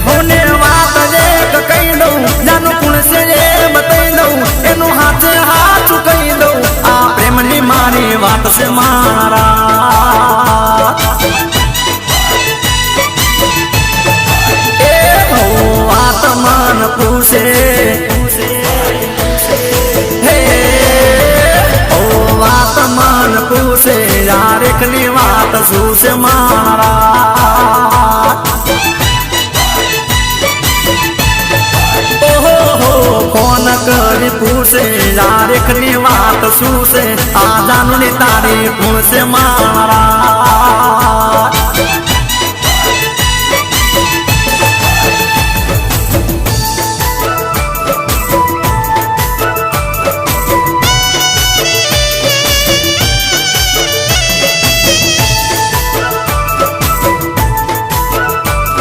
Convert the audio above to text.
होने बात एक कही दो जानू कुण से बताई दो एनु हाथे हाथ कही दो आ प्रेमनी मारी बात से मारा ए हो आत्मन पूछे हे ओ आत्मन पूछे यार एकनी बात सूसे मारा फोन करी पूछे यार एकनी बात सूसे आ जानू तारी पूछे मारा